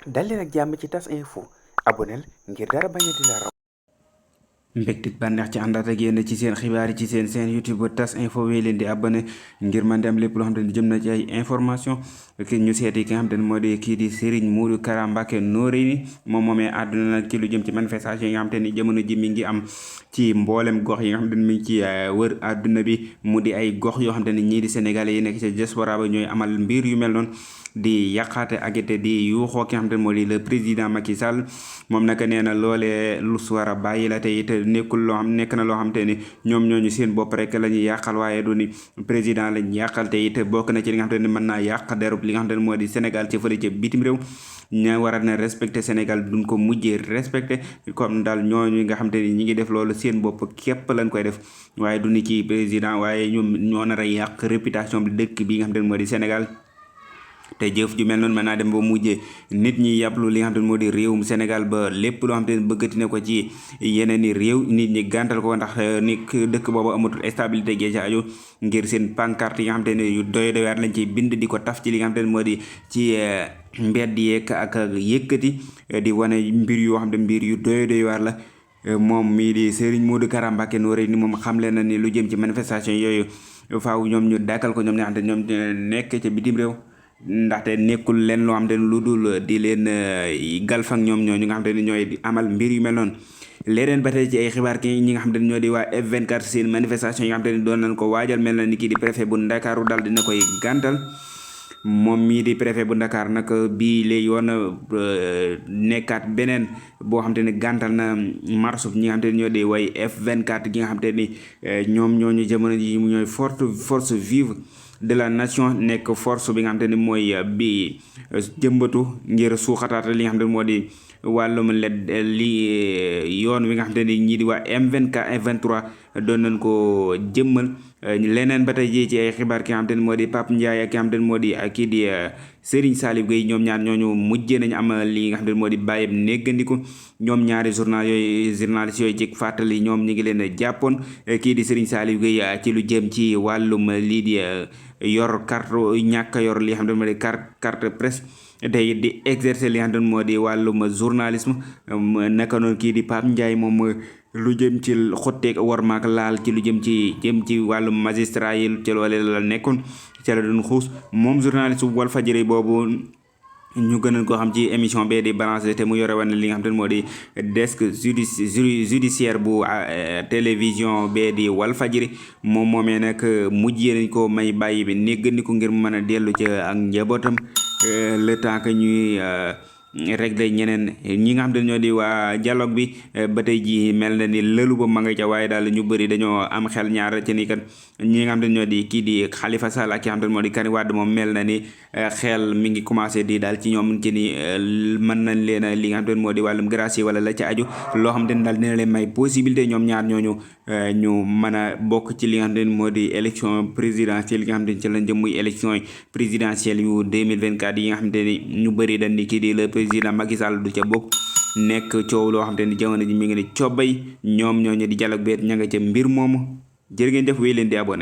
dal leen ak jàmm ci tas info aboneel ngir dara bañ a di la raw. mbégte bànneex ci àndaat ak yéen ci seen xibaar yi ci seen YouTube tas info wéy leen di abonné ngir man di am lépp loo xam te ne jëm na ci ay information ki ñu seeti ki nga xam te ne moo di kii di Serigne Modou Kara Mbacké Noreyni moom moomee àdduna nag ci lu jëm ci manifestation yi nga xam te ni jamono ji mi ngi am ci mboolem gox yi nga xam te ne mi ngi ci wër àdduna bi mu di ay gox yoo xam te ne ñii di sénégalais yi nekk ci diaspora ba ñooy amal mbir yu mel noonu di yàqaate ak it di yuuxoo ki nga xam te ne moo di le président Macky Sall moom nag nee na loolee lu su war a bàyyi la te it nekk na loo xam te ni ñoom ñooñu seen bopp rek la ñuy yàqal waaye du ni président lañ yàqal te it bokk na ci li nga xam te ne mën naa yàq derub li nga xam te ne moo di Sénégal ci fële ca bitim réew ña war a na respecté Sénégal duñ ko mujjee respecté comme daal ñooñu nga xam te ni ñi ngi def loolu seen bopp képp lañ koy def waaye du ni ci président waaye ñoom ñoo nar a yàq réputation bi dëkk bi nga xam te ne moo di Sénégal te jëf ju mel noonu mën naa dem ba mujjee nit ñi yàpplu li nga xam te ne moo di réewum Sénégal ba lépp loo xam te ne bëggati na ko ci yeneen i réew nit ñi gàntal ko ndax ni dëkk boobu amatul stabilité gi ci aju ngir seen pancarte yi nga xam te ne yu doy doyaat lañ ciy bind di ko taf ci li nga xam te ne moo di ci mbedd yeeg ak yëkkati di wane mbir yoo xam te mbir yu doy waar la moom mii di Serigne Modou Kara Mbacké Noreyni moom xamle na ni lu jëm ci manifestation yooyu faaw ñoom ñu dàkkal ko ñoom ñoo xam te ñoom nekk ca bitim réew ndaxte nekkul leen loo xam te ne lu dul di leen galfak ñoom ñooñu nga xam te ne ñooy amal mbir yu mel noonu leneen ba tey ci ay xibaar ki ñi nga xam te ne ñoo di waa F24 seen manifestation yi nga xam te ne doon nañ ko waajal mel na ni kii di préfet bu Ndakaaru daal dina koy gàntal moom mii di préfet bu Ndakaar nag bii léegi yoon nekkaat beneen boo xam te ne gàntal na marche ñi nga xam te ne ñoo di way F24 gi nga xam te ni ñoom ñooñu jamono ji ñooy force vive de la nation nekk force bi nga xam te ne mooy bi jëmbatu ngir suuxataat li nga xam te ne moo di wàllum yoon wi nga xam te ne ñii di waa M24 F23 doon nañ ko jëmmal leneen ba tey jii ci ay xibaar ki nga xam te ne moo di Pape Ndiaye ak ki nga xam te ne moo di kii di Serigne Salif Gueye ñoom ñaar ñooñu mujjee nañu am li nga xam te ne moo di bàyyib néggandiku ñoom ñaari journaliste yooyu ci fàttali ñoom ñi ngi leen jàppoon kii di Serigne Salif Gueye ci lu jëm ci wàllum lii di yor carte ñàkk yor li nga xam ne moo di carte presse tey di exercer li nga xam ne moo di wàllum journalisme naka noonu kii di Pape Ndiaye moom lu jëm ci xotteeg war maak laal ci lu jëm ci wàllum magistrat yi ci loole la nekkoon ca la doon xuus moom journaliste bu Walfadjri boobu ñu gënoon koo xam ci émission bee di Balance te mu yore woon li nga xam te ne moo di desk judiciaire bu télévision bee di Walfadjri moom moomee nag mujjee nañ ko may bàyyi bi néggandiku ngir mu mën a dellu ca ak njabootam le temps que ñuy réglé ñeneen ñi nga xam ne ñoo di waa dialogue bi ba tey ji mel na ni lëlu ba ma nga ca waaye daal ñu bëri dañoo am xel ñaar ci ni kat ñi nga xam ne ñoo di kii di Khalifa Sall ak ki nga xam ne moo di Karim Wade moom mel na ni xel mi ngi commencé di daal ci ñoom ci ni mën nañ leen li nga xam ne moo di wàllum gracier wala la ca aju loo xam ne daal dina leen may possibilité ñoom ñaar ñooñu ñu mën a bokk ci li nga xam ne moo di élection présidentielle yi nga xam ne ci lañ jëm muy élection présidentielle yu 2024 yi nga xam ne ni ñu bëri dañ di kii di le président Macky Sall du ca bokk nekk coow loo xam te ni jamono ji mi ngi ne cobbay ñoom ñooñu di dialogue beet ña nga ca mbir moomu jërë ngeen def wéy leen di abonné